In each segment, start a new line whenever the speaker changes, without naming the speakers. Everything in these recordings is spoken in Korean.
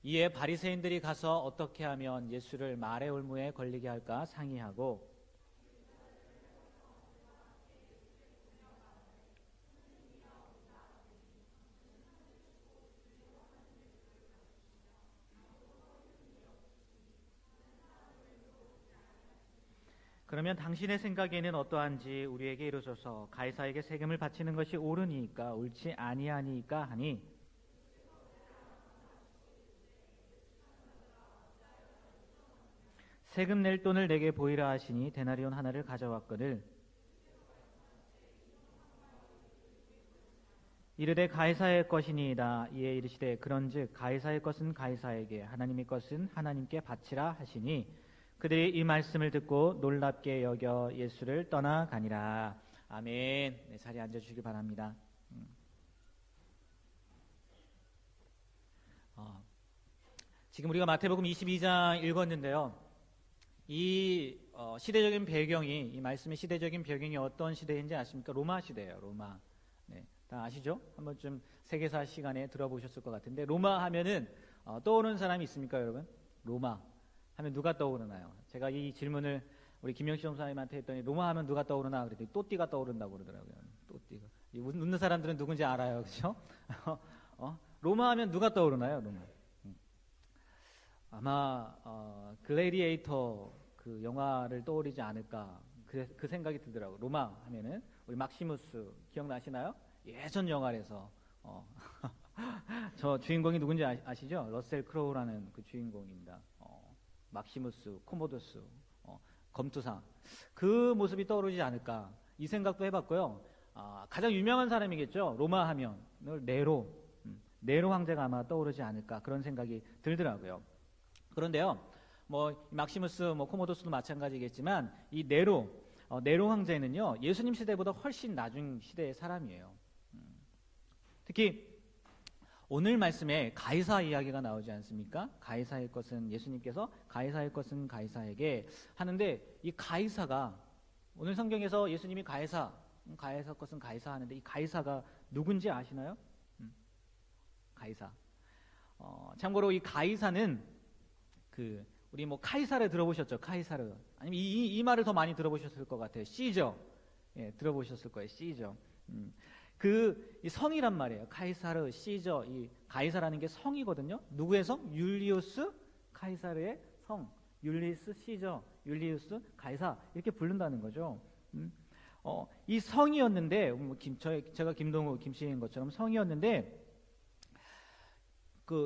이에 바리새인들이 가서 어떻게 하면 예수를 말의 올무에 걸리게 할까 상의하고 그러면 당신의 생각에는 어떠한지 우리에게 이르소서. 가이사에게 세금을 바치는 것이 옳으니까 옳지 아니하니까 하니 세금 낼 돈을 내게 보이라 하시니 데나리온 하나를 가져왔거늘 이르되 가이사의 것이니이다. 이에 이르시되 그런즉 가이사의 것은 가이사에게 하나님의 것은 하나님께 바치라 하시니 그들이 이 말씀을 듣고 놀랍게 여겨 예수를 떠나가니라. 아멘. 네, 자리에 앉아주시기 바랍니다. 지금 우리가 마태복음 22장 읽었는데요. 이 시대적인 배경이, 이 말씀의 시대적인 배경이 어떤 시대인지 아십니까? 로마 시대예요. 로마. 네, 다 아시죠? 한 번쯤 세계사 시간에 들어보셨을 것 같은데 로마 하면은 떠오르는 사람이 있습니까, 여러분? 로마 하면 누가 떠오르나요? 제가 이 질문을 우리 김영식 전사님한테 했더니 로마 하면 누가 떠오르나 그랬더니 또띠가 떠오른다고 그러더라고요. 또띠가. 웃는 사람들은 누군지 알아요, 그렇죠? 로마 하면 누가 떠오르나요, 로마? 아마 글래디에이터 그 영화를 떠올리지 않을까 그 생각이 들더라고요. 로마 하면은 우리 막시무스 기억나시나요? 예전 영화에서 저 주인공이 누군지 아시죠? 러셀 크로우라는 그 주인공입니다. 막시무스, 코모도스, 검투사 그 모습이 떠오르지 않을까 이 생각도 해봤고요. 가장 유명한 사람이겠죠. 로마 하면 네로 황제가 아마 떠오르지 않을까 그런 생각이 들더라고요. 그런데요, 막시무스, 코모도스도 마찬가지겠지만 이 네로 황제는요 예수님 시대보다 훨씬 나중 시대의 사람이에요. 특히 오늘 말씀에 가이사 이야기가 나오지 않습니까? 가이사의 것은 예수님께서 가이사의 것은 가이사에게 하는데 이 가이사가 오늘 성경에서 예수님이 가이사 것은 가이사 하는데 이 가이사가 누군지 아시나요? 가이사. 참고로 이 가이사는 우리 카이사르 들어보셨죠? 카이사르. 아니면 이 말을 더 많이 들어보셨을 것 같아요. 시저. 예, 들어보셨을 거예요. 시저. 이 성이란 말이에요. 카이사르, 시저. 이 가이사라는 게 성이거든요. 누구의 성? 율리우스 카이사르의 성. 율리우스 시저, 율리우스 가이사 이렇게 부른다는 거죠. 이 성이었는데 제가 김동우 김씨인 것처럼 성이었는데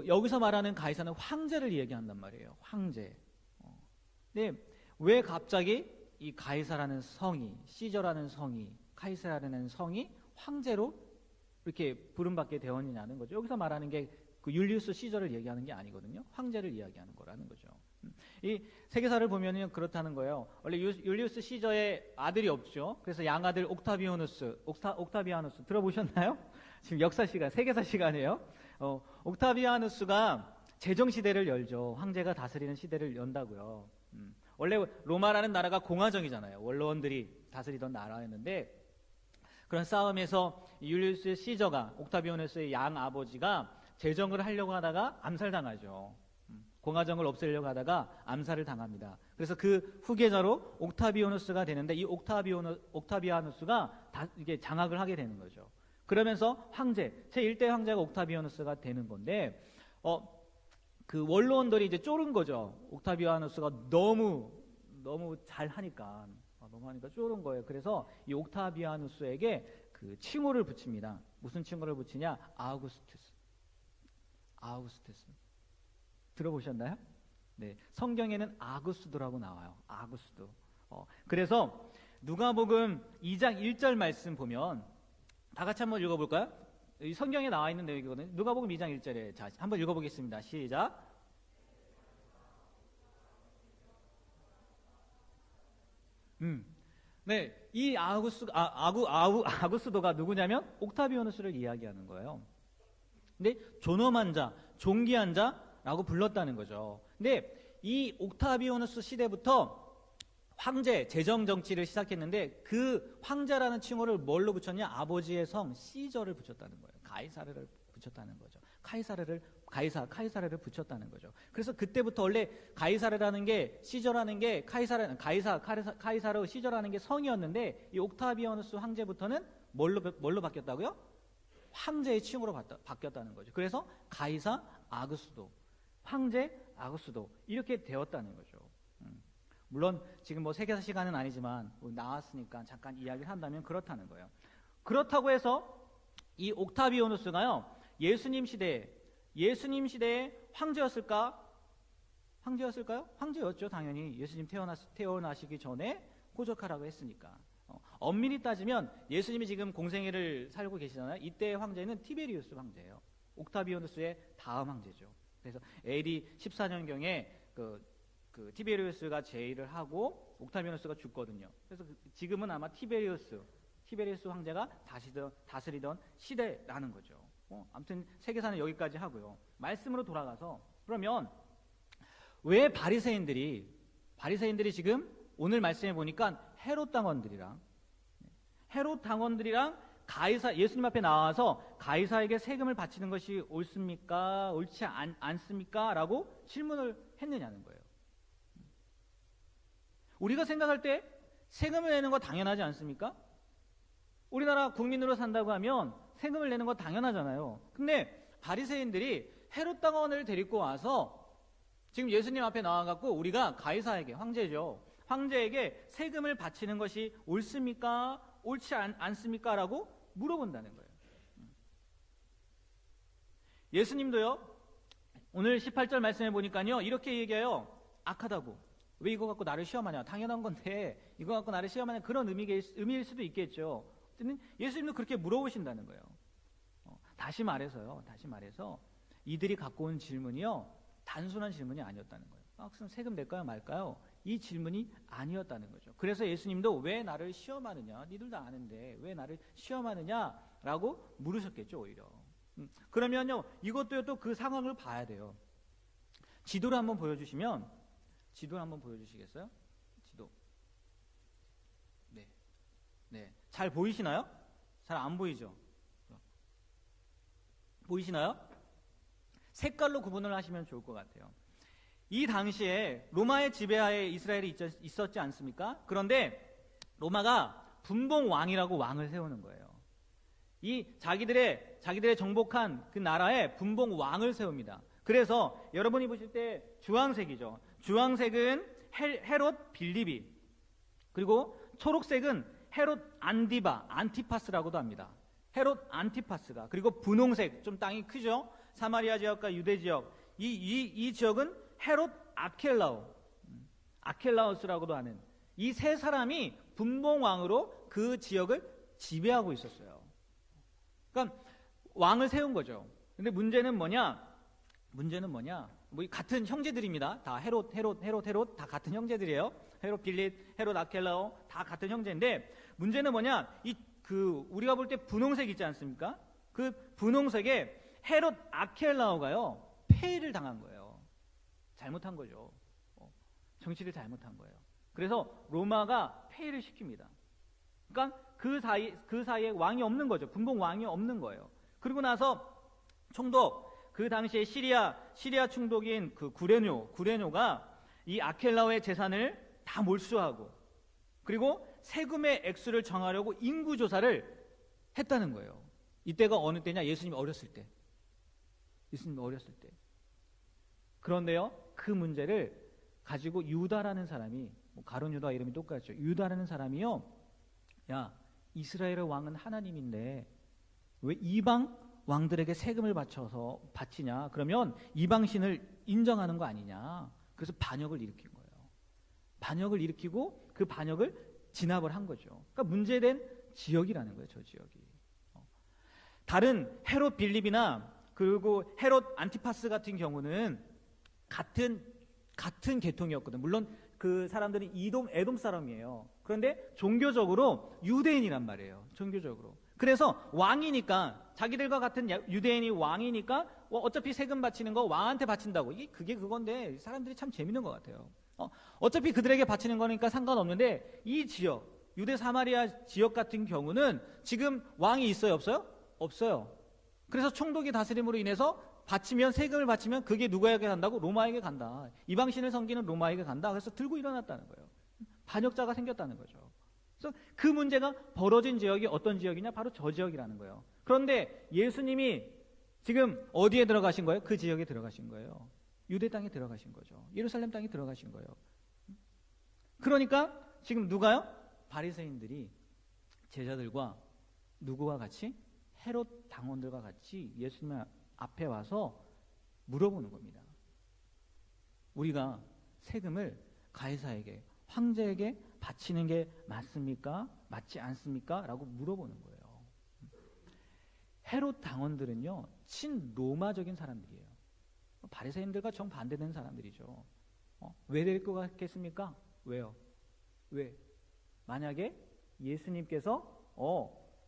여기서 말하는 가이사는 황제를 얘기한단 말이에요. 황제. 근데 왜 갑자기 이 가이사라는 성이, 시저라는 성이, 카이사라는 성이 황제로 이렇게 부름받게 되었느냐는 거죠. 여기서 말하는 게 그 율리우스 시저를 얘기하는 게 아니거든요. 황제를 이야기하는 거라는 거죠. 이 세계사를 보면은 그렇다는 거예요. 원래 율리우스 시저의 아들이 없죠. 그래서 양아들 옥타비아누스 들어보셨나요? 지금 역사 시간, 세계사 시간이에요. 옥타비아누스가 제정시대를 열죠. 황제가 다스리는 시대를 연다고요. 원래 로마라는 나라가 공화정이잖아요. 원로원들이 다스리던 나라였는데 그런 싸움에서 율리우스 시저가 옥타비아누스의 양 아버지가 제정을 하려고 하다가 암살당하죠. 공화정을 없애려고 하다가 암살을 당합니다. 그래서 그 후계자로 옥타비아누스가 되는데 이 옥타비아누스가 이게 장악을 하게 되는 거죠. 그러면서 황제, 제1대 황제가 옥타비아누스가 되는 건데, 그 원로원들이 이제 쫄은 거죠. 옥타비아누스가 너무 잘하니까, 쫄은 거예요. 그래서 이 옥타비아누스에게 그 칭호를 붙입니다. 무슨 칭호를 붙이냐? 아우구스투스. 들어보셨나요? 네. 성경에는 아구스도라고 나와요. 아구스도. 그래서 누가복음 2장 1절 말씀 보면 다 같이 한번 읽어볼까요? 이 성경에 나와 있는 내용이거든요. 누가복음 2장 1절에 자 한번 읽어보겠습니다. 시작. 네, 이 아구스도가 누구냐면 옥타비아누스를 이야기하는 거예요. 근데 존엄한 자, 존귀한 자라고 불렀다는 거죠. 근데 이 옥타비아누스 시대부터 황제, 재정 정치를 시작했는데 그 황제라는 칭호를 뭘로 붙였냐? 아버지의 성 시저를 붙였다는 거예요. 가이사르를 붙였다는 거죠. 카이사르를 붙였다는 거죠. 그래서 그때부터 원래 가이사르라는 게 시저라는 게 카이사르 시저라는 게 성이었는데 이 옥타비아누스 황제부터는 뭘로 바뀌었다고요? 황제의 칭호로 바뀌었다는 거죠. 그래서 가이사 아구스도, 황제 아구스도 이렇게 되었다는 거죠. 물론 지금 뭐 세계사 시간은 아니지만 나왔으니까 잠깐 이야기를 한다면 그렇다는 거예요. 그렇다고 해서 이 옥타비아누스가요, 예수님 시대에 황제였을까? 황제였을까요? 황제였죠, 당연히. 예수님 태어나시기 전에 호적하라고 했으니까. 엄밀히 따지면 예수님이 지금 공생애를 살고 계시잖아요. 이때의 황제는 티베리우스 황제예요. 옥타비아누스의 다음 황제죠. 그래서 AD 14년경에 그 티베리우스가 제의를 하고 옥타비아누스가 죽거든요. 그래서 지금은 아마 티베리우스 황제가 다스리던 시대라는 거죠. 아무튼 세계사는 여기까지 하고요. 말씀으로 돌아가서 그러면 왜 바리새인들이 지금 오늘 말씀해 보니까 헤롯 당원들이랑 예수님 앞에 나와서 가이사에게 세금을 바치는 것이 옳습니까? 옳지 않습니까? 라고 질문을 했느냐는 거예요. 우리가 생각할 때 세금을 내는 거 당연하지 않습니까? 우리나라 국민으로 산다고 하면 세금을 내는 거 당연하잖아요. 근데 바리새인들이 헤롯 당원을 데리고 와서 지금 예수님 앞에 나와갖고 우리가 가이사에게, 황제에게 세금을 바치는 것이 옳습니까? 옳지 않습니까? 라고 물어본다는 거예요. 예수님도요, 오늘 18절 말씀해 보니까요, 이렇게 얘기해요. 악하다고. 왜 이거 갖고 나를 시험하냐? 당연한 건데 이거 갖고 나를 시험하냐? 그런 의미일 수도 있겠죠. 예수님도 그렇게 물어보신다는 거예요. 다시 말해서 이들이 갖고 온 질문이요, 단순한 질문이 아니었다는 거예요. 그럼 세금 낼까요 말까요? 이 질문이 아니었다는 거죠. 그래서 예수님도 왜 나를 시험하느냐? 니들 다 아는데 왜 나를 시험하느냐라고 물으셨겠죠, 오히려. 그러면요, 이것도요, 또 그 상황을 봐야 돼요. 지도를 한번 보여주시겠어요? 지도. 네. 잘 보이시나요? 잘 안 보이죠? 보이시나요? 색깔로 구분을 하시면 좋을 것 같아요. 이 당시에 로마의 지배하에 이스라엘이 있었지 않습니까? 그런데 로마가 분봉왕이라고 왕을 세우는 거예요. 이 자기들의 정복한 그 나라에 분봉왕을 세웁니다. 그래서 여러분이 보실 때 주황색이죠. 주황색은 헤롯 빌립이, 그리고 초록색은 헤롯 안티파스라고도 합니다. 헤롯 안티파스가, 그리고 분홍색, 좀 땅이 크죠? 사마리아 지역과 유대 지역, 이 지역은 헤롯 아켈라우스라고도 하는 이 세 사람이 분봉왕으로 그 지역을 지배하고 있었어요. 그러니까 왕을 세운 거죠. 근데 문제는 뭐냐? 뭐 같은 형제들입니다. 다 헤롯 다 같은 형제들이에요. 헤롯 빌립, 헤롯 아켈라오 다 같은 형제인데, 문제는 뭐냐? 우리가 볼 때 분홍색 있지 않습니까? 그 분홍색에 헤롯 아켈라오가요, 폐위를 당한 거예요. 잘못한 거죠. 정치를 잘못한 거예요. 그래서 로마가 폐위를 시킵니다. 그러니까 그 사이에 왕이 없는 거죠. 분봉 왕이 없는 거예요. 그리고 나서 총독, 그 당시에 시리아 총독인 그 구레뇨가 이 아켈라오의 재산을 다 몰수하고, 그리고 세금의 액수를 정하려고 인구 조사를 했다는 거예요. 이때가 어느 때냐? 예수님이 어렸을 때. 그런데요, 그 문제를 가지고 유다라는 사람이, 가룟 유다 이름이 똑같죠. 유다라는 사람이요, 야, 이스라엘의 왕은 하나님인데 왜 이방 왕들에게 세금을 바치냐? 그러면 이방신을 인정하는 거 아니냐? 그래서 반역을 일으킨 거예요. 반역을 일으키고 그 반역을 진압을 한 거죠. 그러니까 문제된 지역이라는 거예요, 저 지역이. 다른 헤롯 빌립이나 그리고 헤롯 안티파스 같은 경우는 같은 계통이었거든. 물론 그 사람들은 에돔 사람이에요. 그런데 종교적으로 유대인이란 말이에요. 종교적으로. 그래서 왕이니까, 자기들과 같은 유대인이 왕이니까 어차피 세금 바치는 거 왕한테 바친다고. 그게 그건데 사람들이 참 재밌는 것 같아요. 어차피 그들에게 바치는 거니까 상관없는데, 이 지역, 유대 사마리아 지역 같은 경우는 지금 왕이 있어요, 없어요? 없어요. 그래서 총독이 다스림으로 인해서 바치면, 세금을 바치면 그게 누구에게 간다고? 로마에게 간다. 이방신을 섬기는 로마에게 간다. 그래서 들고 일어났다는 거예요. 반역자가 생겼다는 거죠. 그래서 그 문제가 벌어진 지역이 어떤 지역이냐? 바로 저 지역이라는 거예요. 그런데 예수님이 지금 어디에 들어가신 거예요? 그 지역에 들어가신 거예요. 유대 땅에 들어가신 거죠. 예루살렘 땅에 들어가신 거예요. 그러니까 지금 누가요? 바리새인들이 제자들과 누구와 같이? 헤롯 당원들과 같이 예수님 앞에 와서 물어보는 겁니다. 우리가 세금을 가이사에게, 황제에게 바치는 게 맞습니까? 맞지 않습니까? 라고 물어보는 거예요. 헤롯 당원들은요, 친로마적인 사람들이에요. 바리새인들과 정반대되는 사람들이죠. 왜 될 것 같겠습니까? 왜요? 왜? 만약에 예수님께서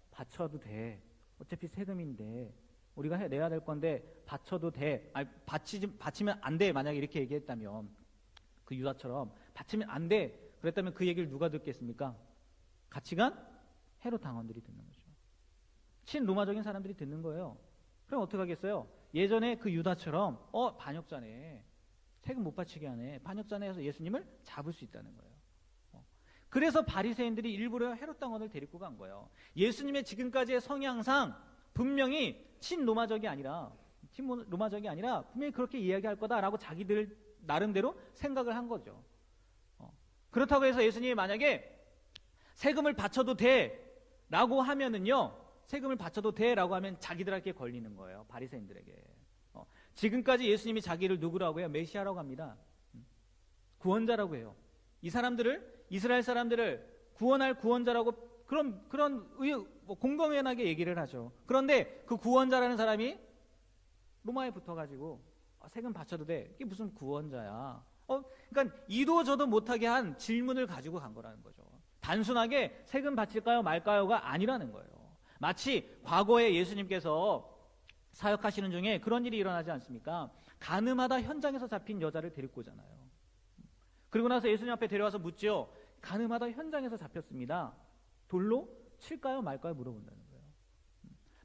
바쳐도 돼. 어차피 세금인데 우리가 내야 될 건데 바쳐도 돼. 아니, 바치면 안 돼. 만약에 이렇게 얘기했다면, 그 유다처럼 바치면 안 돼. 그랬다면 그 얘기를 누가 듣겠습니까? 같이 간 헤롯 당원들이 듣는 거죠. 친로마적인 사람들이 듣는 거예요. 그럼 어떻게 하겠어요? 예전에 그 유다처럼 반역자네, 세금 못 바치게 하네, 반역자네 해서 예수님을 잡을 수 있다는 거예요. 그래서 바리새인들이 일부러 헤롯 당원을 데리고 간 거예요. 예수님의 지금까지의 성향상 분명히 친로마적이 아니라 분명히 그렇게 이야기할 거다라고 자기들 나름대로 생각을 한 거죠. 그렇다고 해서 예수님이 만약에 세금을 바쳐도 돼라고 하면은요, 세금을 바쳐도 돼라고 하면 자기들에게 걸리는 거예요. 바리새인들에게. 지금까지 예수님이 자기를 누구라고 해요? 메시아라고 합니다. 구원자라고 해요. 이 사람들을, 이스라엘 사람들을 구원할 구원자라고 그런 공공연하게 얘기를 하죠. 그런데 그 구원자라는 사람이 로마에 붙어가지고 세금 바쳐도 돼. 이게 무슨 구원자야? 그러니까 이도 저도 못하게 한 질문을 가지고 간 거라는 거죠. 단순하게 세금 바칠까요 말까요가 아니라는 거예요. 마치 과거에 예수님께서 사역하시는 중에 그런 일이 일어나지 않습니까? 간음하다 현장에서 잡힌 여자를 데리고 오잖아요. 그리고 나서 예수님 앞에 데려와서 묻죠. 간음하다 현장에서 잡혔습니다. 돌로 칠까요 말까요 물어본다는 거예요.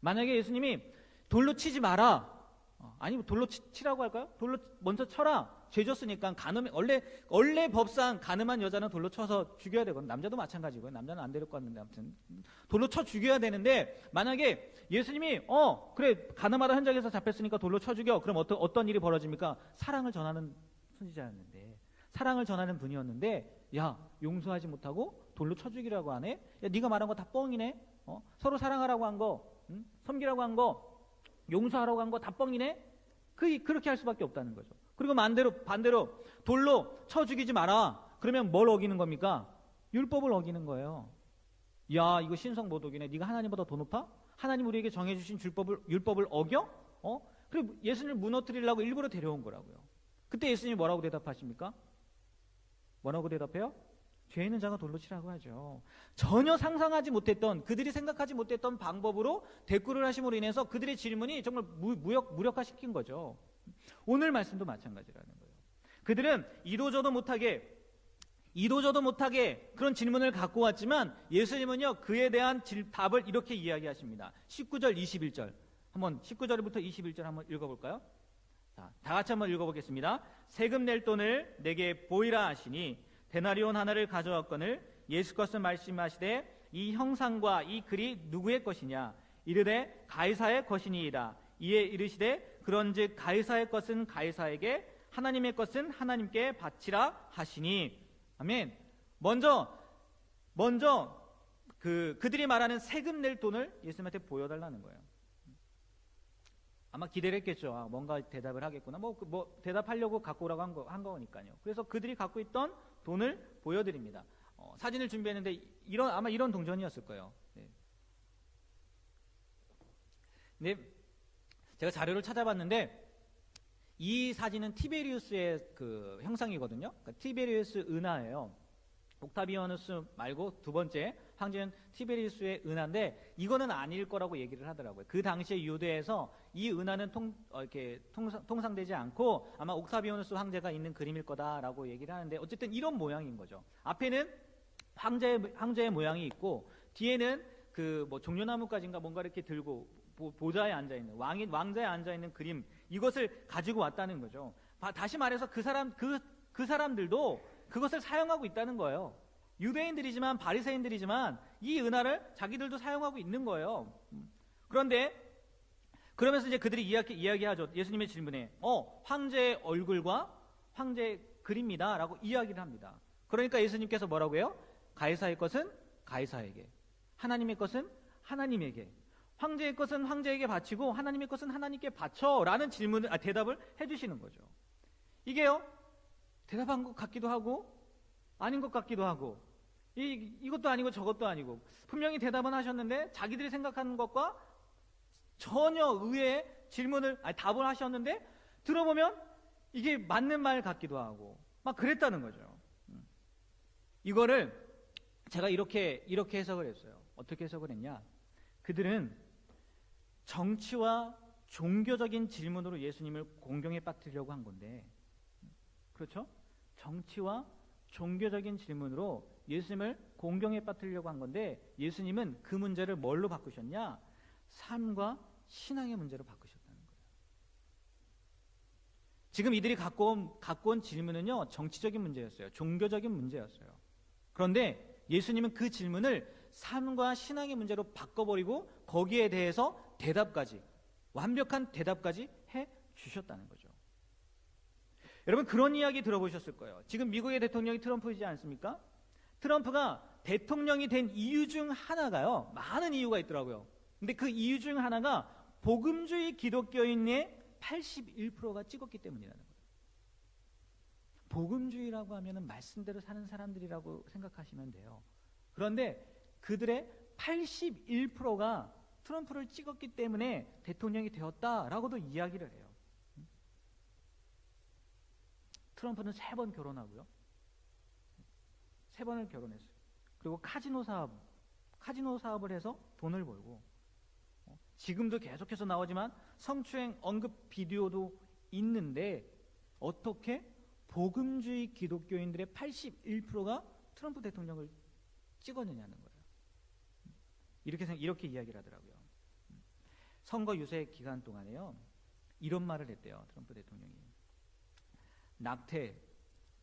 만약에 예수님이 돌로 치지 마라, 아니 돌로 치라고 할까요? 돌로 먼저 쳐라. 죄 졌으니까. 원래 법상 간음한 여자는 돌로 쳐서 죽여야 되거든요. 남자도 마찬가지고요. 남자는 안 데리고 왔는데 아무튼 돌로 쳐 죽여야 되는데, 만약에 예수님이 그래 간음하다 현장에서 잡혔으니까 돌로 쳐 죽여. 그럼 어떤 일이 벌어집니까? 사랑을 전하는 선지자였는데, 사랑을 전하는 분이었는데, 야 용서하지 못하고 돌로 쳐 죽이라고 하네. 야 네가 말한 거 다 뻥이네. 서로 사랑하라고 한 거, 섬기라고 한 거, 용서하라고 한 거 다 뻥이네. 그렇게 할 수밖에 없다는 거죠. 그리고 반대로 돌로 쳐 죽이지 마라. 그러면 뭘 어기는 겁니까? 율법을 어기는 거예요. 야 이거 신성 모독이네. 네가 하나님보다 더 높아? 하나님 우리에게 정해주신 율법을 어겨? 그리고 예수님을 무너뜨리려고 일부러 데려온 거라고요. 그때 예수님이 뭐라고 대답하십니까? 뭐라고 대답해요? 죄 있는 자가 돌로 치라고 하죠. 전혀 상상하지 못했던, 그들이 생각하지 못했던 방법으로 대꾸를 하심으로 인해서 그들의 질문이 정말 무력화시킨 거죠. 오늘 말씀도 마찬가지라는 거예요. 그들은 이도저도 못하게 그런 질문을 갖고 왔지만, 예수님은요 그에 대한 답을 이렇게 이야기하십니다. 19절 21절 한번 19절부터 21절 한번 읽어볼까요? 자, 다 같이 한번 읽어보겠습니다. 세금 낼 돈을 내게 보이라 하시니 데나리온 하나를 가져왔거늘 예수께서 말씀하시되 이 형상과 이 글이 누구의 것이냐? 이르되 가이사의 것이니이다. 이에 이르시되 그런즉 가이사의 것은 가이사에게, 하나님의 것은 하나님께 바치라 하시니. 아멘. 먼저 그들이 말하는 세금 낼 돈을 예수님한테 보여달라는 거예요. 아마 기대를 했겠죠. 뭔가 대답을 하겠구나. 대답하려고 갖고 오라고 한 거니까요. 그래서 그들이 갖고 있던 돈을 보여드립니다. 사진을 준비했는데 아마 이런 동전이었을 거예요. 네. 제가 자료를 찾아봤는데 이 사진은 티베리우스의 그 형상이거든요. 그러니까 티베리우스 은하예요. 옥타비아누스 말고 두 번째 황제는 티베리우스의 은하인데, 이거는 아닐 거라고 얘기를 하더라고요. 그 당시에 유대에서 이 은하는 이렇게 통상되지 않고 아마 옥타비아누스 황제가 있는 그림일 거다라고 얘기를 하는데, 어쨌든 이런 모양인 거죠. 앞에는 황제의 모양이 있고, 뒤에는 종려나무까지인가 뭔가 이렇게 들고 보좌에 앉아 있는 왕자에 앉아 있는 그림, 이것을 가지고 왔다는 거죠. 다시 말해서 그 사람들도 그것을 사용하고 있다는 거예요. 유대인들이지만 바리새인들이지만 이 은화를 자기들도 사용하고 있는 거예요. 그런데 그러면서 이제 그들이 이야기하죠. 예수님의 질문에 황제의 얼굴과 황제의 글입니다라고 이야기를 합니다. 그러니까 예수님께서 뭐라고 해요? 가이사의 것은 가이사에게, 하나님의 것은 하나님에게, 황제의 것은 황제에게 바치고 하나님의 것은 하나님께 바쳐라는 대답을 해주시는 거죠. 이게요, 대답한 것 같기도 하고 아닌 것 같기도 하고 이것도 아니고 저것도 아니고, 분명히 대답은 하셨는데 자기들이 생각하는 것과 전혀 의외의 답을 하셨는데 들어보면 이게 맞는 말 같기도 하고 막 그랬다는 거죠. 이거를 제가 이렇게 해석을 했어요. 어떻게 해석을 했냐? 그들은 정치와 종교적인 질문으로 예수님을 공경에 빠뜨리려고 한 건데, 그렇죠? 정치와 종교적인 질문으로 예수님을 공경에 빠뜨리려고 한 건데, 예수님은 그 문제를 뭘로 바꾸셨냐? 삶과 신앙의 문제로 바꾸셨다는 거예요. 지금 이들이 갖고 온 질문은요, 정치적인 문제였어요. 종교적인 문제였어요. 그런데 예수님은 그 질문을 삶과 신앙의 문제로 바꿔버리고 거기에 대해서 완벽한 대답까지 해 주셨다는 거죠. 여러분, 그런 이야기 들어보셨을 거예요. 지금 미국의 대통령이 트럼프이지 않습니까? 트럼프가 대통령이 된 이유 중 하나가요, 많은 이유가 있더라고요. 근데 그 이유 중 하나가 복음주의 기독교인의 81%가 찍었기 때문이라는 거예요. 복음주의라고 하면은 말씀대로 사는 사람들이라고 생각하시면 돼요. 그런데 그들의 81%가 트럼프를 찍었기 때문에 대통령이 되었다라고도 이야기를 해요. 트럼프는 3번 결혼하고요. 3번을 결혼했어요. 그리고 카지노 사업을 해서 돈을 벌고, 지금도 계속해서 나오지만 성추행 언급 비디오도 있는데 어떻게 복음주의 기독교인들의 81%가 트럼프 대통령을 찍었느냐는 거예요. 이렇게 이야기를 하더라고요. 선거 유세 기간 동안에요, 이런 말을 했대요. 트럼프 대통령이 낙태,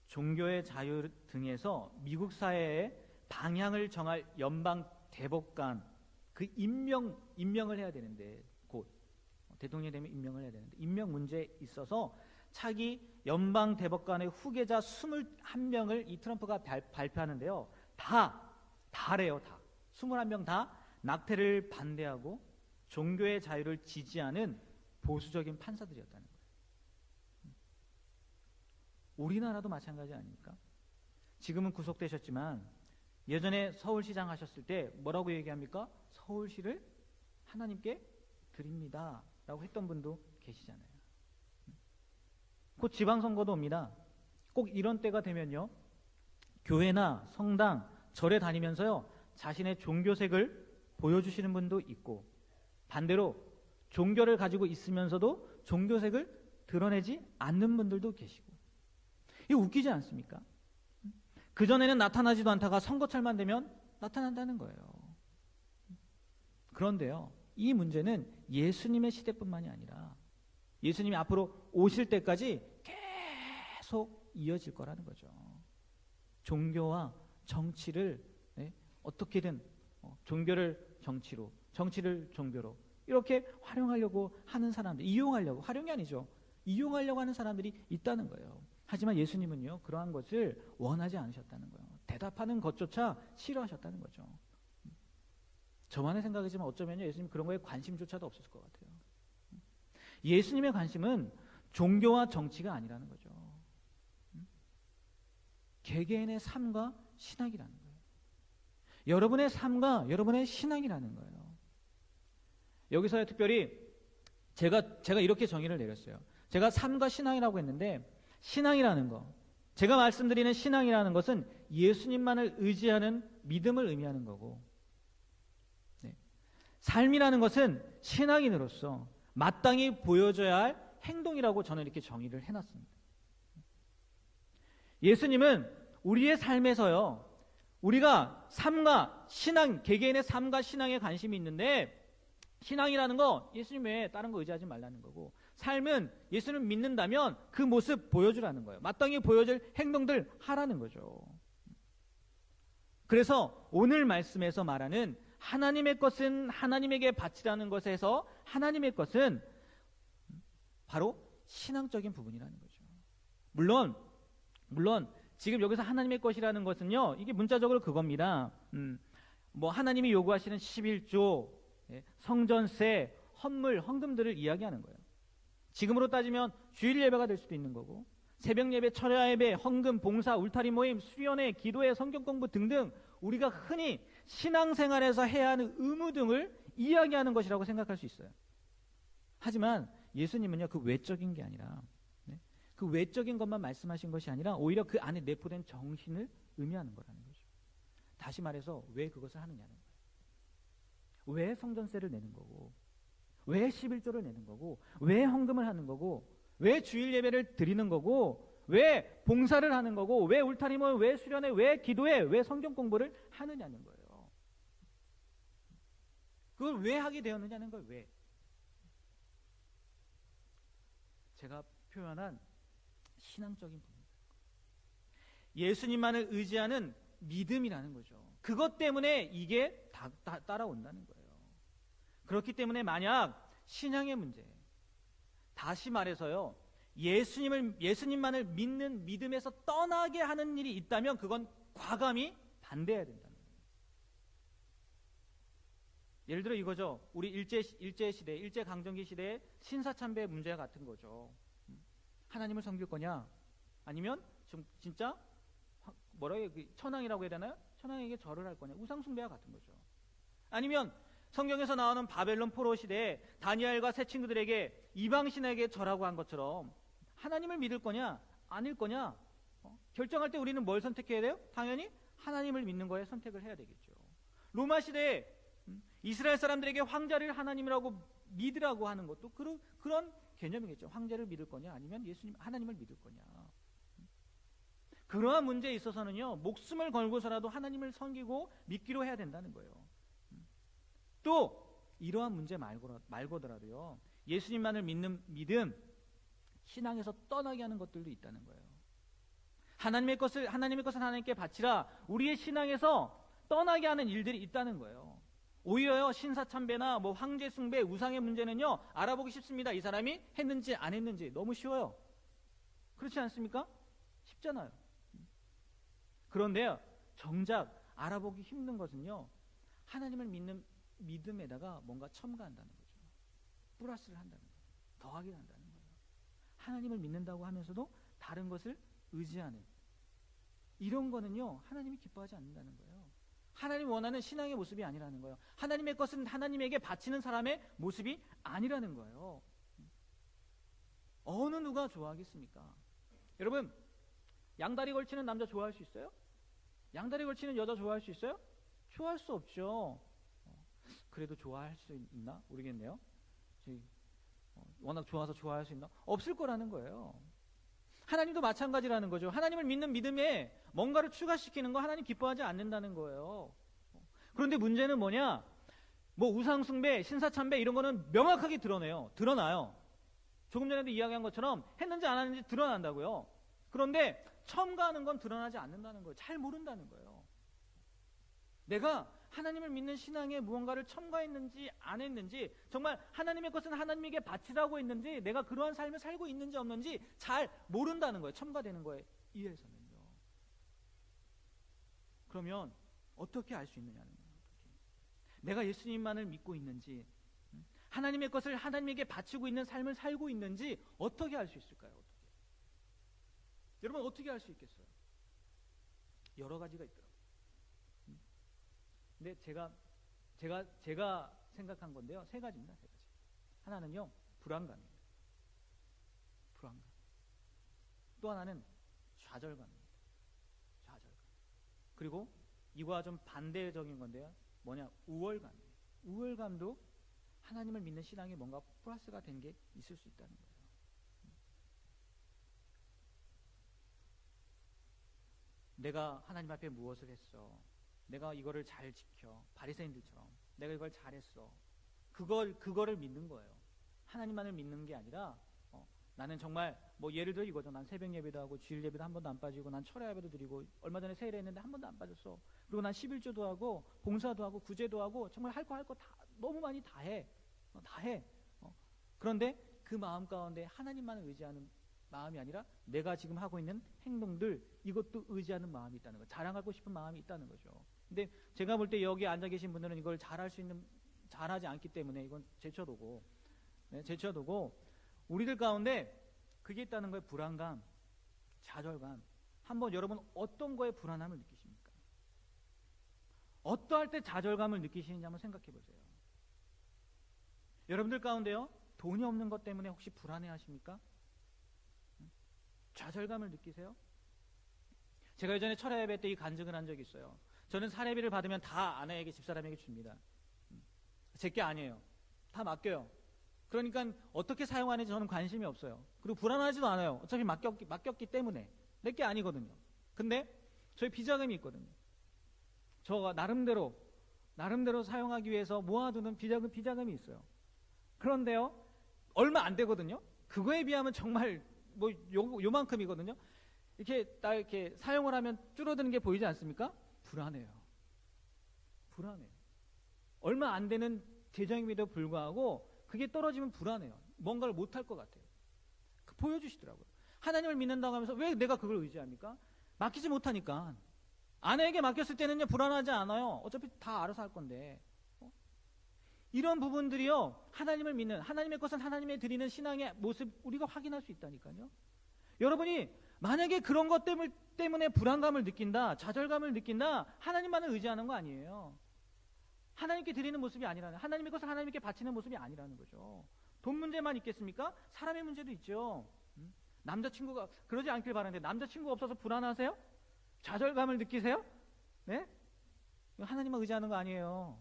종교의 자유 등에서 미국 사회의 방향을 정할 연방 대법관 그 임명을 해야 되는데, 곧 대통령이 되면 임명을 해야 되는데, 임명 문제에 있어서 차기 연방 대법관의 후계자 21명을 이 트럼프가 발표하는데요, 다래요. 21명 다 낙태를 반대하고 종교의 자유를 지지하는 보수적인 판사들이었다는 거예요. 우리나라도 마찬가지 아닙니까? 지금은 구속되셨지만 예전에 서울시장 하셨을 때 뭐라고 얘기합니까? 서울시를 하나님께 드립니다 라고 했던 분도 계시잖아요. 곧 지방선거도 옵니다. 꼭 이런 때가 되면요, 교회나 성당, 절에 다니면서요, 자신의 종교색을 보여주시는 분도 있고, 반대로 종교를 가지고 있으면서도 종교색을 드러내지 않는 분들도 계시고, 이거 웃기지 않습니까? 그전에는 나타나지도 않다가 선거철만 되면 나타난다는 거예요. 그런데요, 이 문제는 예수님의 시대뿐만이 아니라 예수님이 앞으로 오실 때까지 계속 이어질 거라는 거죠. 종교와 정치를 어떻게든 종교를 정치로, 정치를 종교로 이렇게 활용하려고 하는 사람들, 활용이 아니죠. 이용하려고 하는 사람들이 있다는 거예요. 하지만 예수님은요, 그러한 것을 원하지 않으셨다는 거예요. 대답하는 것조차 싫어하셨다는 거죠. 저만의 생각이지만 어쩌면 예수님 그런 거에 관심조차도 없었을 것 같아요. 예수님의 관심은 종교와 정치가 아니라는 거죠. 개개인의 삶과 신앙이라는 거예요. 여러분의 삶과 여러분의 신앙이라는 거예요. 여기서 특별히 제가 이렇게 정의를 내렸어요. 제가 삶과 신앙이라고 했는데, 신앙이라는 거, 제가 말씀드리는 신앙이라는 것은 예수님만을 의지하는 믿음을 의미하는 거고, 삶이라는 것은 신앙인으로서 마땅히 보여줘야 할 행동이라고 저는 이렇게 정의를 해놨습니다. 예수님은 우리의 삶에서요, 우리가 삶과 신앙, 개개인의 삶과 신앙에 관심이 있는데, 신앙이라는 거 예수님 외에 다른 거 의지하지 말라는 거고, 삶은 예수를 믿는다면 그 모습 보여주라는 거예요. 마땅히 보여줄 행동들 하라는 거죠. 그래서 오늘 말씀에서 말하는 하나님의 것은 하나님에게 바치라는 것에서 하나님의 것은 바로 신앙적인 부분이라는 거죠. 물론 지금 여기서 하나님의 것이라는 것은요, 이게 문자적으로 그겁니다. 뭐 하나님이 요구하시는 11조, 성전세, 헌물, 헌금들을 이야기하는 거예요. 지금으로 따지면 주일 예배가 될 수도 있는 거고, 새벽 예배, 철야 예배, 헌금, 봉사, 울타리 모임, 수련회, 기도회, 성경 공부 등등 우리가 흔히 신앙생활에서 해야 하는 의무 등을 이야기하는 것이라고 생각할 수 있어요. 하지만 예수님은요, 그 외적인 게 아니라, 그 외적인 것만 말씀하신 것이 아니라 오히려 그 안에 내포된 정신을 의미하는 거라는 거죠. 다시 말해서 왜 그것을 하느냐는 거예요. 왜 성전세를 내는 거고, 왜 11조를 내는 거고, 왜 헌금을 하는 거고, 왜 주일 예배를 드리는 거고, 왜 봉사를 하는 거고, 왜 울타리 모임, 왜 수련회, 왜 기도회, 왜 성경 공부를 하느냐는 거예요. 그걸 왜 하게 되었느냐는 걸 왜. 제가 표현한 신앙적인 부분, 예수님만을 의지하는 믿음이라는 거죠. 그것 때문에 이게 따라온다는 거예요. 그렇기 때문에 만약 신앙의 문제, 다시 말해서요, 예수님만을 믿는 믿음에서 떠나게 하는 일이 있다면 그건 과감히 반대해야 된다는 거예요. 예를 들어 이거죠. 우리 일제시대, 일제강점기 시대의 신사참배 문제와 같은 거죠. 하나님을 섬길 거냐, 아니면 좀 진짜 천황이라고 해야 되나요? 천황에게 절을 할 거냐, 우상숭배와 같은 거죠. 아니면 성경에서 나오는 바벨론 포로 시대에 다니엘과 세 친구들에게 이방신에게 절하고 한 것처럼 하나님을 믿을 거냐 아닐 거냐 결정할 때 우리는 뭘 선택해야 돼요? 당연히 하나님을 믿는 거에 선택을 해야 되겠죠. 로마 시대에 이스라엘 사람들에게 황제를 하나님이라고 믿으라고 하는 것도 그런 개념이겠죠. 황제를 믿을 거냐 아니면 하나님을 믿을 거냐. 그러한 문제에 있어서는요, 목숨을 걸고서라도 하나님을 섬기고 믿기로 해야 된다는 거예요. 또 이러한 문제 말고더라도요, 예수님만을 믿는 믿음, 신앙에서 떠나게 하는 것들도 있다는 거예요. 하나님의 것을 하나님께 바치라, 우리의 신앙에서 떠나게 하는 일들이 있다는 거예요. 오히려요, 신사참배나 황제 숭배, 우상의 문제는요, 알아보기 쉽습니다. 이 사람이 했는지 안 했는지 너무 쉬워요. 그렇지 않습니까? 쉽잖아요. 그런데요, 정작 알아보기 힘든 것은요, 하나님을 믿는 믿음에다가 뭔가 첨가한다는 거죠. 플러스를 한다는 거예요. 더하기를 한다는 거예요. 하나님을 믿는다고 하면서도 다른 것을 의지하는 이런 거는요, 하나님이 기뻐하지 않는다는 거예요. 하나님이 원하는 신앙의 모습이 아니라는 거예요. 하나님의 것은 하나님에게 바치는 사람의 모습이 아니라는 거예요. 어느 누가 좋아하겠습니까? 여러분, 양다리 걸치는 남자 좋아할 수 있어요? 양다리 걸치는 여자 좋아할 수 있어요? 좋아할 수 없죠. 그래도 좋아할 수 있나? 모르겠네요. 워낙 좋아서 좋아할 수 있나? 없을 거라는 거예요. 하나님도 마찬가지라는 거죠. 하나님을 믿는 믿음에 뭔가를 추가시키는 거 하나님 기뻐하지 않는다는 거예요. 그런데 문제는 뭐냐? 우상숭배, 신사참배 이런 거는 명확하게 드러나요. 조금 전에도 이야기한 것처럼 했는지 안 했는지 드러난다고요. 그런데 첨가하는 건 드러나지 않는다는 거예요. 잘 모른다는 거예요. 내가 하나님을 믿는 신앙에 무언가를 첨가했는지 안 했는지, 정말 하나님의 것은 하나님에게 바치라고 했는지, 내가 그러한 삶을 살고 있는지 없는지 잘 모른다는 거예요. 첨가되는 거에 의해서는요. 그러면 어떻게 알 수 있느냐는 거예요. 내가 예수님만을 믿고 있는지, 하나님의 것을 하나님에게 바치고 있는 삶을 살고 있는지 어떻게 알 수 있을까요? 여러분, 어떻게 알 수 있겠어요? 여러 가지가 있더라고요. 근데 제가 생각한 건데요, 세 가지입니다. 세 가지. 하나는요, 불안감입니다. 불안감. 또 하나는 좌절감입니다. 좌절감. 그리고 이거와 좀 반대적인 건데요, 우월감이에요. 우월감도 하나님을 믿는 신앙에 뭔가 플러스가 된 게 있을 수 있다는 거예요. 내가 하나님 앞에 무엇을 했어? 내가 이거를 잘 지켜. 바리새인들처럼 내가 이걸 잘했어. 그거를 믿는 거예요. 하나님만을 믿는 게 아니라 나는 정말 뭐 예를 들어 이거죠. 난 새벽 예배도 하고 주일 예배도 한 번도 안 빠지고 난 철야 예배도 드리고 얼마 전에 세일을 했는데 한 번도 안 빠졌어. 그리고 난 11조도 하고 봉사도 하고 구제도 하고 정말 할 거 다 너무 많이 다 해. 다 해. 그런데 그 마음 가운데 하나님만을 의지하는 마음이 아니라 내가 지금 하고 있는 행동들 이것도 의지하는 마음이 있다는 거. 자랑하고 싶은 마음이 있다는 거죠. 근데 제가 볼 때 여기 앉아 계신 분들은 이걸 잘하지 않기 때문에 이건 제쳐두고 우리들 가운데 그게 있다는 거예요. 불안감, 좌절감. 한번 여러분 어떤 거에 불안함을 느끼십니까? 어떠할 때 좌절감을 느끼시는지 한번 생각해 보세요. 여러분들 가운데요, 돈이 없는 것 때문에 혹시 불안해 하십니까? 좌절감을 느끼세요? 제가 예전에 철야 예배 때 이 간증을 한 적이 있어요. 저는 사례비를 받으면 다 아내에게, 집사람에게 줍니다. 제게 아니에요. 다 맡겨요. 그러니까 어떻게 사용하는지 저는 관심이 없어요. 그리고 불안하지도 않아요. 어차피 맡겼기 때문에. 내게 아니거든요. 근데 저희 비자금이 있거든요. 저 나름대로 사용하기 위해서 모아두는 비자금이 있어요. 그런데요, 얼마 안 되거든요. 그거에 비하면 정말 뭐 요만큼이거든요. 이렇게 사용을 하면 줄어드는 게 보이지 않습니까? 불안해요. 얼마 안 되는 재정임에도 불구하고 그게 떨어지면 불안해요. 뭔가를 못할 것 같아요. 보여주시더라고요. 하나님을 믿는다고 하면서 왜 내가 그걸 의지합니까? 맡기지 못하니까. 아내에게 맡겼을 때는요, 불안하지 않아요. 어차피 다 알아서 할 건데. 이런 부분들이요, 하나님을 믿는, 하나님의 것은 하나님의 드리는 신앙의 모습 우리가 확인할 수 있다니까요. 여러분이 만약에 그런 것 때문에 불안감을 느낀다, 좌절감을 느낀다, 하나님만을 의지하는 거 아니에요. 하나님께 드리는 모습이 아니라는, 하나님의 것을 하나님께 바치는 모습이 아니라는 거죠. 돈 문제만 있겠습니까? 사람의 문제도 있죠. 남자친구가, 그러지 않길 바라는데 남자친구가 없어서 불안하세요? 좌절감을 느끼세요? 네? 하나님만 의지하는 거 아니에요.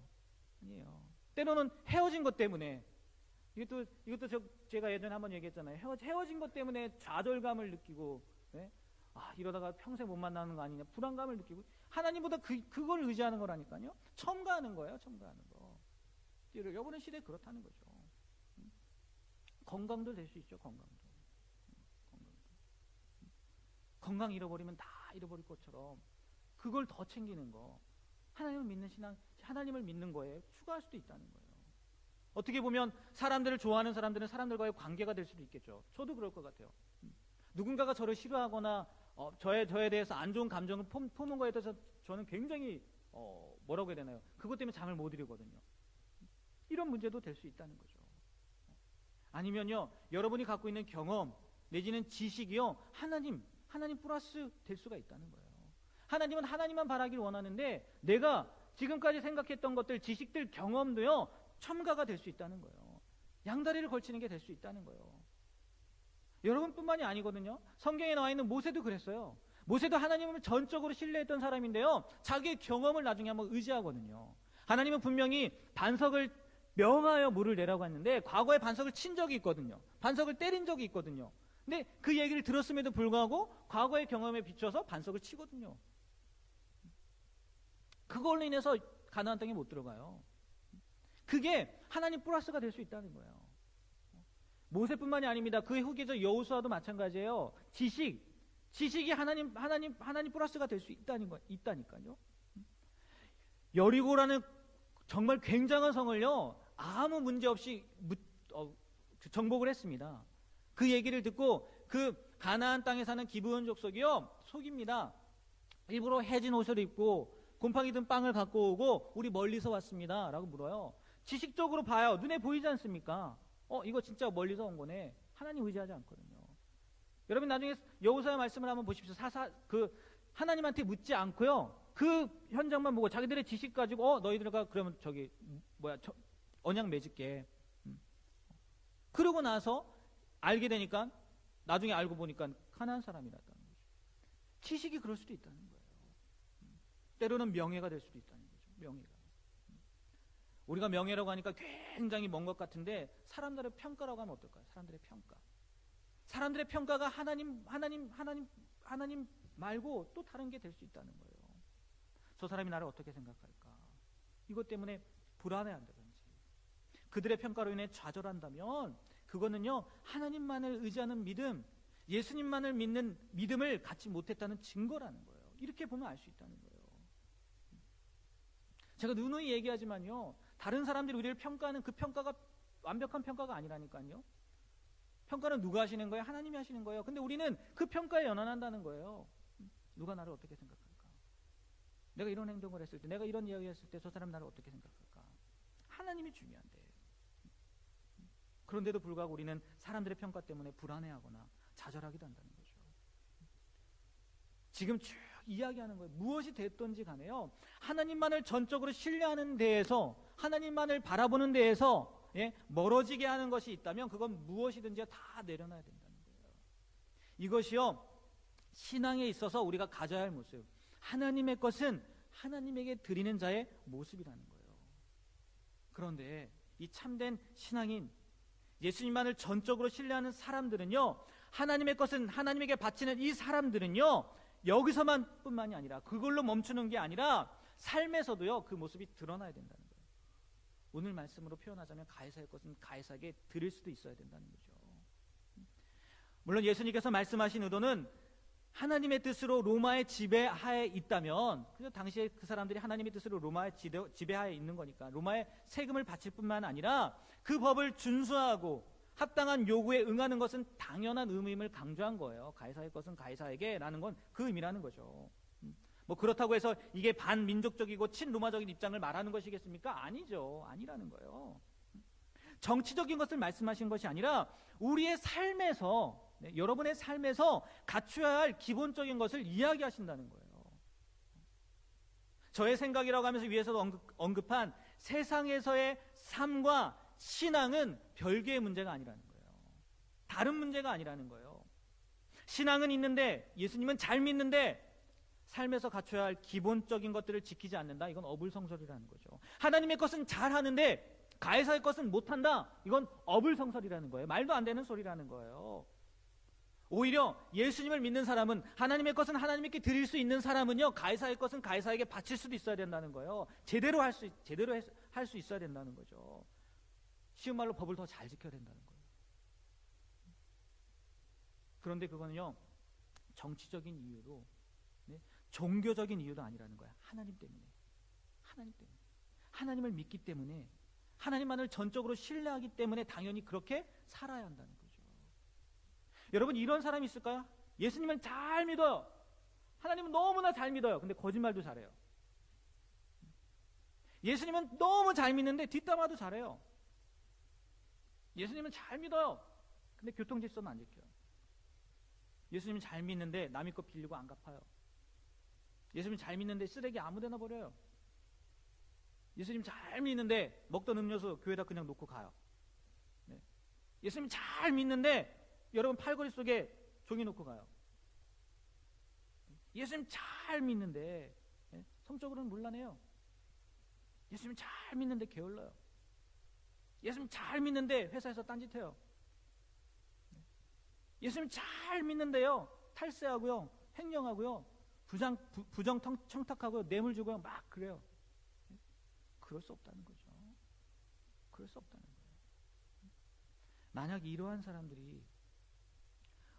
때로는 헤어진 것 때문에, 이것도 제가 예전에 한번 얘기했잖아요. 헤어진 것 때문에 좌절감을 느끼고, 네? 이러다가 평생 못 만나는 거 아니냐, 불안감을 느끼고, 하나님보다 그걸 의지하는 거라니까요. 첨가하는 거예요, 첨가하는 거. 여러분 시대에 그렇다는 거죠. 건강도 될 수 있죠, 건강도. 건강 잃어버리면 다 잃어버릴 것처럼 그걸 더 챙기는 거, 하나님을 믿는 신앙, 하나님을 믿는 거에 추가할 수도 있다는 거예요. 어떻게 보면 사람들을 좋아하는 사람들은 사람들과의 관계가 될 수도 있겠죠. 저도 그럴 것 같아요. 누군가가 저를 싫어하거나 저에 대해서 안 좋은 감정을 품은 거에 대해서 저는 굉장히 뭐라고 해야 되나요? 그것 때문에 잠을 못 이루거든요. 이런 문제도 될 수 있다는 거죠. 아니면요, 여러분이 갖고 있는 경험 내지는 지식이요, 하나님 플러스 될 수가 있다는 거예요. 하나님은 하나님만 바라기를 원하는데 내가 지금까지 생각했던 것들, 지식들, 경험도요, 첨가가 될 수 있다는 거예요. 양다리를 걸치는 게 될 수 있다는 거예요. 여러분뿐만이 아니거든요. 성경에 나와 있는 모세도 그랬어요. 모세도 하나님을 전적으로 신뢰했던 사람인데요, 자기의 경험을 나중에 한번 의지하거든요. 하나님은 분명히 반석을 명하여 물을 내라고 했는데 과거에 반석을 친 적이 있거든요. 반석을 때린 적이 있거든요. 근데 그 얘기를 들었음에도 불구하고 과거의 경험에 비춰서 반석을 치거든요. 그걸로 인해서 가나안 땅에 못 들어가요. 그게 하나님 플러스가 될 수 있다는 거예요. 모세뿐만이 아닙니다. 그의 후계자 여호수아도 마찬가지예요. 지식이 하나님 플러스가 될 수 있다니까요. 여리고라는 정말 굉장한 성을요, 아무 문제 없이 정복을 했습니다. 그 얘기를 듣고 그 가나안 땅에 사는 기브온 족속이요, 속입니다. 일부러 해진 옷을 입고 곰팡이 든 빵을 갖고 오고 우리 멀리서 왔습니다 라고 물어요. 지식적으로 봐요. 눈에 보이지 않습니까? 이거 진짜 멀리서 온 거네. 하나님 의지하지 않거든요. 여러분 나중에 여호수아의 말씀을 한번 보십시오. 하나님한테 묻지 않고요, 그 현장만 보고 자기들의 지식 가지고 너희들과 그러면 언약 맺을게. 그러고 나서 알게 되니까, 나중에 알고 보니까 가나안 사람이랐다는 거죠. 지식이 그럴 수도 있다는 거예요. 때로는 명예가 될 수도 있다는 거죠. 명예가. 우리가 명예라고 하니까 굉장히 먼 것 같은데 사람들의 평가라고 하면 어떨까요? 사람들의 평가가 하나님 말고 또 다른 게 될 수 있다는 거예요. 저 사람이 나를 어떻게 생각할까? 이것 때문에 불안해한다든지, 그들의 평가로 인해 좌절한다면 그거는요, 하나님만을 의지하는 믿음, 예수님만을 믿는 믿음을 갖지 못했다는 증거라는 거예요. 이렇게 보면 알 수 있다는 거예요. 제가 누누이 얘기하지만요, 다른 사람들이 우리를 평가하는 그 평가가 완벽한 평가가 아니라니까요. 평가는 누가 하시는 거예요? 하나님이 하시는 거예요. 근데 우리는 그 평가에 연연한다는 거예요. 누가 나를 어떻게 생각할까? 내가 이런 행동을 했을 때, 내가 이런 이야기를 했을 때 저 사람 나를 어떻게 생각할까? 하나님이 중요한데. 그런데도 불구하고 우리는 사람들의 평가 때문에 불안해하거나 좌절하기도 한다는 거죠. 지금 쭉 이야기하는 거예요. 무엇이 됐든지 간에요, 하나님만을 전적으로 신뢰하는 데에서, 하나님만을 바라보는 데에서 멀어지게 하는 것이 있다면 그건 무엇이든지 다 내려놔야 된다는 거예요. 이것이요, 신앙에 있어서 우리가 가져야 할 모습, 하나님의 것은 하나님에게 드리는 자의 모습이라는 거예요. 그런데 이 참된 신앙인, 예수님만을 전적으로 신뢰하는 사람들은요, 하나님의 것은 하나님에게 바치는 이 사람들은요, 여기서만 뿐만이 아니라, 그걸로 멈추는 게 아니라 삶에서도요, 그 모습이 드러나야 된다는 거예요. 오늘 말씀으로 표현하자면 가이사의 것은 가이사에게 드릴 수도 있어야 된다는 거죠. 물론 예수님께서 말씀하신 의도는 하나님의 뜻으로 로마의 지배하에 있다면, 그래서 당시에 그 사람들이 하나님의 뜻으로 로마의 지배하에 있는 거니까 로마의 세금을 바칠 뿐만 아니라 그 법을 준수하고 합당한 요구에 응하는 것은 당연한 의무임을 강조한 거예요. 가이사의 것은 가이사에게 라는 건 그 의미라는 거죠. 뭐 그렇다고 해서 이게 반민족적이고 친로마적인 입장을 말하는 것이겠습니까? 아니죠. 아니라는 거예요. 정치적인 것을 말씀하신 것이 아니라 우리의 삶에서, 여러분의 삶에서 갖춰야 할 기본적인 것을 이야기하신다는 거예요. 저의 생각이라고 하면서 위에서도 언급한 세상에서의 삶과 신앙은 별개의 문제가 아니라는 거예요. 다른 문제가 아니라는 거예요. 신앙은 있는데, 예수님은 잘 믿는데 삶에서 갖춰야 할 기본적인 것들을 지키지 않는다. 이건 어불성설이라는 거죠. 하나님의 것은 잘하는데 가이사의 것은 못한다. 이건 어불성설이라는 거예요. 말도 안 되는 소리라는 거예요. 오히려 예수님을 믿는 사람은, 하나님의 것은 하나님께 드릴 수 있는 사람은요, 가이사의 것은 가이사에게 바칠 수도 있어야 된다는 거예요. 제대로 할 수 있어야 된다는 거죠. 쉬운 말로 법을 더 잘 지켜야 된다는 거예요. 그런데 그거는요, 정치적인 이유로, 종교적인 이유도 아니라는 거야. 하나님 때문에. 하나님을 믿기 때문에, 하나님만을 전적으로 신뢰하기 때문에 당연히 그렇게 살아야 한다는 거죠. 여러분, 이런 사람이 있을까요? 예수님은 잘 믿어요. 하나님은 너무나 잘 믿어요. 근데 거짓말도 잘해요. 예수님은 너무 잘 믿는데 뒷담화도 잘해요. 예수님은 잘 믿어요. 근데 교통질서는 안 지켜요. 예수님은 잘 믿는데 남의 거 빌리고 안 갚아요. 예수님 잘 믿는데 쓰레기 아무데나 버려요. 예수님 잘 믿는데 먹던 음료수 교회에다 그냥 놓고 가요. 예수님 잘 믿는데 여러분 팔걸이 속에 종이 놓고 가요. 예수님 잘 믿는데 성적으로는 문란해요. 예수님 잘 믿는데 게을러요. 예수님 잘 믿는데 회사에서 딴짓해요. 예수님 잘 믿는데요, 탈세하고요, 횡령하고요, 부정 청탁하고요, 뇌물 주고요, 막 그래요. 그럴 수 없다는 거죠. 그럴 수 없다는 거예요. 만약 이러한 사람들이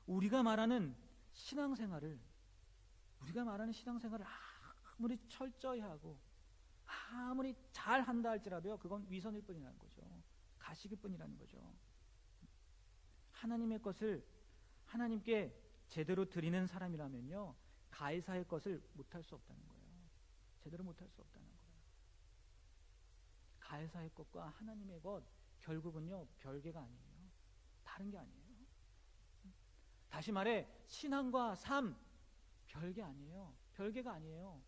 우리가 말하는 신앙생활을 아무리 철저히 하고 아무리 잘한다 할지라도요, 그건 위선일 뿐이라는 거죠. 가식일 뿐이라는 거죠. 하나님의 것을 하나님께 제대로 드리는 사람이라면요, 가이사의 것을 못할 수 없다는 거예요. 제대로 못할 수 없다는 거예요. 가이사의 것과 하나님의 것 결국은요, 별개가 아니에요. 다른 게 아니에요. 다시 말해, 신앙과 삶 별개 아니에요. 별개가 아니에요.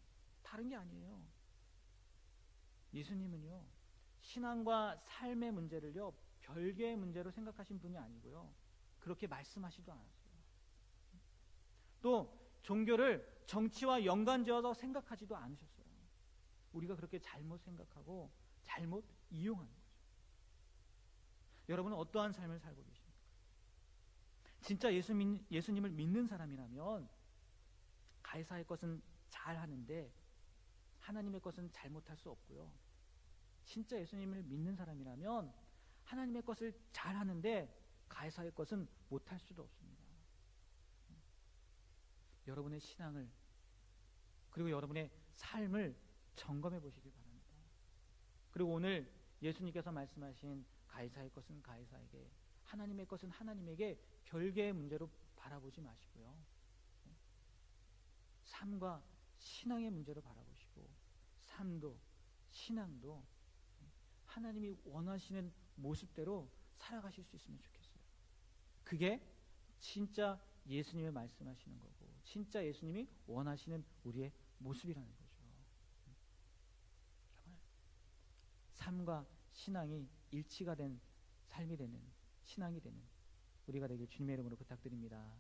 다른 게 아니에요. 예수님은요, 신앙과 삶의 문제를요, 별개의 문제로 생각하신 분이 아니고요, 그렇게 말씀하시도 않았어요. 또 종교를 정치와 연관지어서 생각하지도 않으셨어요. 우리가 그렇게 잘못 생각하고 잘못 이용하는 거죠. 여러분은 어떠한 삶을 살고 계십니까? 진짜 예수님을 믿는 사람이라면 가이사의 것은 잘하는데 하나님의 것은 잘못할 수 없고요, 진짜 예수님을 믿는 사람이라면 하나님의 것을 잘하는데 가해사의 것은 못할 수도 없습니다. 여러분의 신앙을 그리고 여러분의 삶을 점검해 보시길 바랍니다. 그리고 오늘 예수님께서 말씀하신 가해사의 것은 가해사에게, 하나님의 것은 하나님에게 별개의 문제로 바라보지 마시고요. 삶과 신앙의 문제로 바라보시고, 삶도 신앙도 하나님이 원하시는 모습대로 살아가실 수 있으면 좋겠어요. 그게 진짜 예수님이 말씀하시는 거고, 진짜 예수님이 원하시는 우리의 모습이라는 거죠. 삶과 신앙이 일치가 된 삶이 되는, 신앙이 되는 우리가 되길 주님의 이름으로 부탁드립니다.